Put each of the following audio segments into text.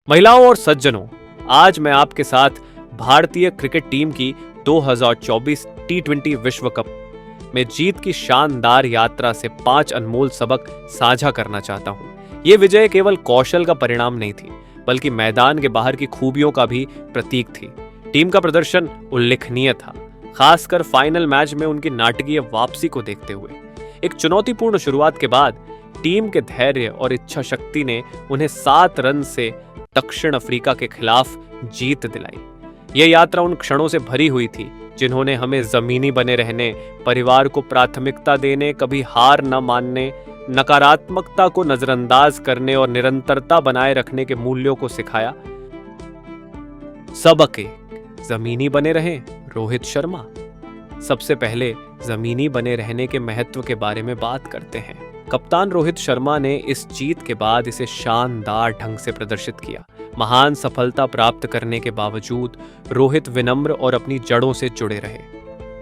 महिलाओं और सज्जनों, आज मैं आपके साथ भारतीय क्रिकेट टीम की 2024 टी20 विश्व कप में जीत की शानदार यात्रा से 5 अनमोल सबक साझा करना चाहता हूं। ये विजय केवल कौशल का परिणाम नहीं थी, बल्कि मैदान के बाहर की खूबियों का भी प्रतीक थी। टीम का प्रदर्शन उल्लेखनीय था, खासकर फाइनल मैच में उनकी नाटकीय वापसी को देखते हुए। एक चुनौतीपूर्ण शुरुआत के बाद टीम के धैर्य और इच्छा शक्ति ने उन्हें 7 रन से दक्षिण अफ्रीका के खिलाफ जीत दिलाई। यह यात्रा उन क्षणों से भरी हुई थी जिन्होंने हमें जमीनी बने रहने, परिवार को प्राथमिकता देने, कभी हार न मानने, नकारात्मकता को नजरअंदाज करने और निरंतरता बनाए रखने के मूल्यों को सिखाया। सबक एक, जमीनी बने रहें। रोहित शर्मा। सबसे पहले जमीनी बने रहने के महत्व के बारे में बात करते हैं। कप्तान रोहित शर्मा ने इस जीत के बाद इसे शानदार ढंग से प्रदर्शित किया। महान सफलता प्राप्त करने के बावजूद रोहित विनम्र और अपनी जड़ों से जुड़े रहे।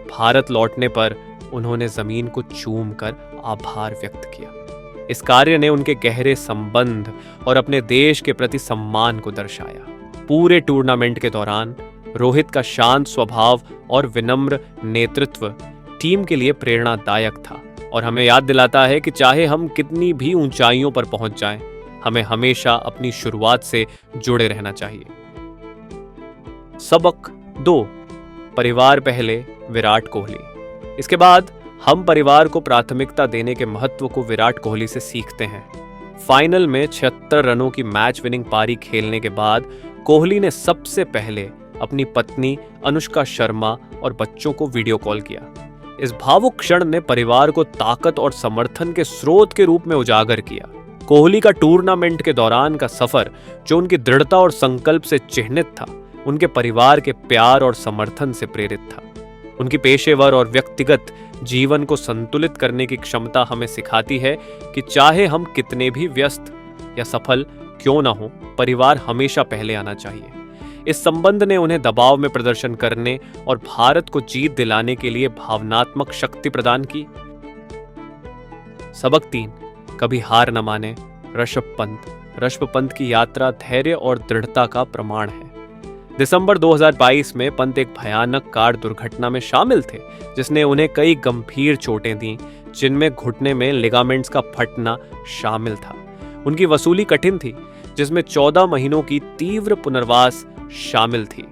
भारत लौटने पर उन्होंने जमीन को चूम कर आभार व्यक्त किया। इस कार्य ने उनके गहरे संबंध और अपने देश के प्रति सम्मान को दर्शाया। पूरे टूर्नामेंट के दौरान रोहित का शांत स्वभाव और विनम्र नेतृत्व टीम के लिए प्रेरणादायक था और हमें याद दिलाता है कि चाहे हम कितनी भी ऊंचाइयों पर पहुंच जाएं, हमें हमेशा अपनी शुरुआत से जुड़े रहना चाहिए। सबक 2, परिवार पहले, विराट कोहली। इसके बाद हम परिवार को प्राथमिकता देने के महत्व को विराट कोहली से सीखते हैं। फाइनल में 76 रनों की मैच विनिंग पारी खेलने के बाद कोहली ने सबसे पहले अपनी पत्नी अनुष्का शर्मा और बच्चों को वीडियो कॉल किया। इस भावुक क्षण ने परिवार को ताकत और समर्थन के स्रोत के रूप में उजागर किया। कोहली का टूर्नामेंट के दौरान का सफर, जो उनकी दृढ़ता और संकल्प से चिह्नित था, उनके परिवार के प्यार और समर्थन से प्रेरित था। उनकी पेशेवर और व्यक्तिगत जीवन को संतुलित करने की क्षमता हमें सिखाती है कि चाहे हम कितने भी व्यस्त या सफल क्यों ना हो, परिवार हमेशा पहले आना चाहिए। इस संबंध ने उन्हें दबाव में प्रदर्शन करने और भारत को जीत दिलाने के लिए भावनात्मक शक्ति प्रदान की। सबक 3, कभी हार न माने। ऋषभ पंत की यात्रा धैर्य और दृढ़ता का प्रमाण है। दिसंबर 2022 में पंत एक भयानक कार दुर्घटना में शामिल थे, जिसने उन्हें कई गंभीर चोटें दी, जिनमें घुटने में लिगामेंट्स का फटना शामिल था। उनकी वसूली कठिन थी, जिसमें 14 महीनों की तीव्र पुनर्वास शामिल थी।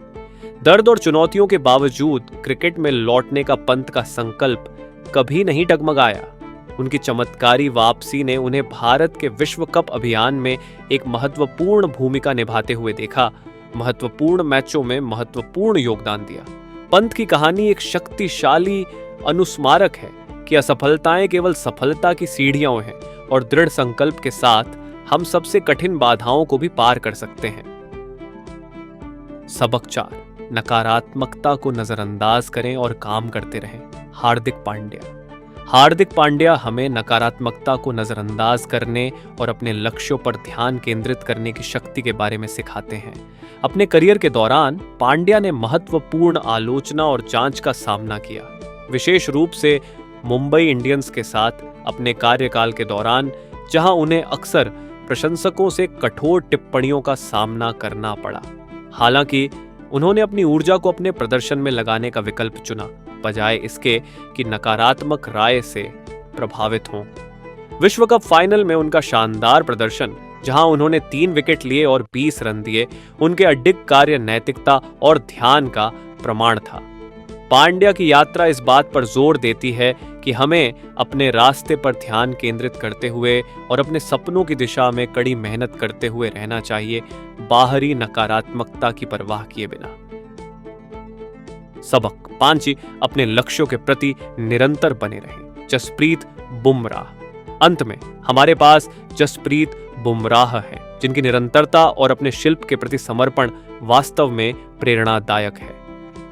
दर्द और चुनौतियों के बावजूद क्रिकेट में लौटने का पंत का संकल्प कभी नहीं डगमगाया। उनकी चमत्कारी वापसी ने उन्हें भारत के विश्व कप अभियान में एक महत्वपूर्ण भूमिका निभाते हुए देखा, महत्वपूर्ण मैचों में महत्वपूर्ण योगदान दिया। पंत की कहानी एक शक्तिशाली अनुस्मारक है कि असफलताएं केवल सफलता की सीढ़ियां हैं और दृढ़ संकल्प के साथ हम सबसे कठिन बाधाओं को भी पार कर सकते हैं। सबक 4, नकारात्मकता को नजरअंदाज करें और काम करते रहें। हार्दिक पांड्या हमें नकारात्मकता को नजरअंदाज करने और अपने लक्ष्यों पर ध्यान केंद्रित करने की शक्ति के बारे में सिखाते हैं। अपने करियर के दौरान पांड्या ने महत्वपूर्ण आलोचना और जांच का सामना किया, विशेष रूप से मुंबई इंडियंस के साथ अपने कार्यकाल के दौरान, जहां उन्हें अक्सर प्रशंसकों से कठोर टिप्पणियों का सामना करना पड़ा। हालांकि उन्होंने अपनी ऊर्जा को अपने प्रदर्शन में लगाने का विकल्प चुना, बजाय इसके कि नकारात्मक राय से प्रभावित हों। विश्व कप फाइनल में उनका शानदार प्रदर्शन, जहां उन्होंने 3 विकेट लिए और 20 रन दिए, उनके अडिग कार्य, नैतिकता और ध्यान का प्रमाण था। पांड्या की यात्रा इस बात पर जोर देती है कि हमें अपने रास्ते पर ध्यान केंद्रित करते हुए और अपने सपनों की दिशा में कड़ी मेहनत करते हुए रहना चाहिए, बाहरी नकारात्मकता की परवाह किए बिना। सबक 5, अपने लक्ष्यों के प्रति निरंतर बने रहें। जसप्रीत बुमराह। अंत में हमारे पास जसप्रीत बुमराह हैं, जिनकी निरंतरता और अपने शिल्प के प्रति समर्पण वास्तव में प्रेरणादायक है।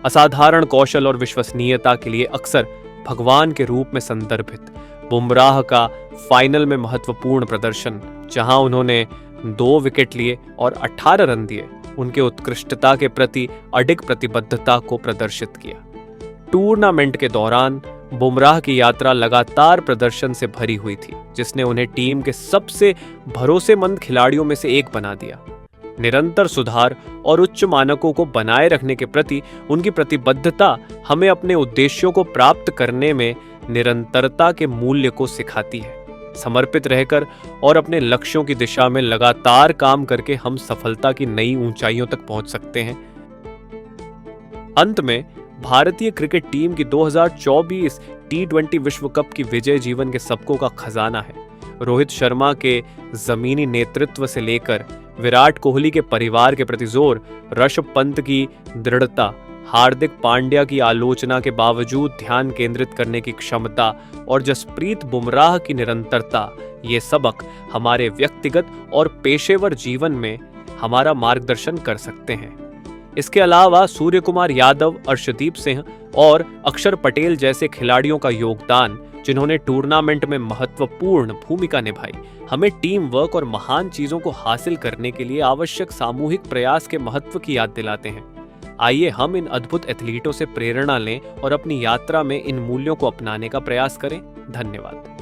असाधारण कौशल और विश्वसनीयता के लिए अक्सर भगवान के रूप में संदर्भित बुमराह का फाइनल में महत्वपूर्ण प्रदर्शन, जहां उन्होंने 2 विकेट लिए और 18 रन दिए, उनके उत्कृष्टता के प्रति अडिग प्रतिबद्धता को प्रदर्शित किया। टूर्नामेंट के दौरान बुमराह की यात्रा लगातार प्रदर्शन से भरी हुई थी, जिसने उन्हें टीम के सबसे भरोसेमंद खिलाड़ियों में से एक बना दिया। निरंतर सुधार और उच्च मानकों को बनाए रखने के प्रति उनकी प्रतिबद्धता हमें अपने उद्देश्यों को प्राप्त करने में निरंतरता के मूल्य को सिखाती है। समर्पित रहकर और अपने लक्ष्यों की दिशा में लगातार काम करके हम सफलता की नई ऊंचाइयों तक पहुंच सकते हैं। अंत में भारतीय क्रिकेट टीम की 2024 T20 विश्व कप की विजय जीवन के सबकों का खजाना है। रोहित शर्मा के जमीनी नेतृत्व से लेकर विराट कोहली के परिवार के प्रति जोर, ऋषभ पंत की दृढ़ता, हार्दिक पांड्या की आलोचना के बावजूद ध्यान केंद्रित करने की क्षमता और जसप्रीत बुमराह की निरंतरता, ये सबक हमारे व्यक्तिगत और पेशेवर जीवन में हमारा मार्गदर्शन कर सकते हैं। इसके अलावा सूर्य कुमार यादव, अर्शदीप सिंह और अक्षर पटेल जैसे खिलाड़ियों का योगदान, जिन्होंने टूर्नामेंट में महत्वपूर्ण भूमिका निभाई, हमें टीम वर्क और महान चीजों को हासिल करने के लिए आवश्यक सामूहिक प्रयास के महत्व की याद दिलाते हैं। आइए हम इन अद्भुत एथलीटों से प्रेरणा लें और अपनी यात्रा में इन मूल्यों को अपनाने का प्रयास करें। धन्यवाद।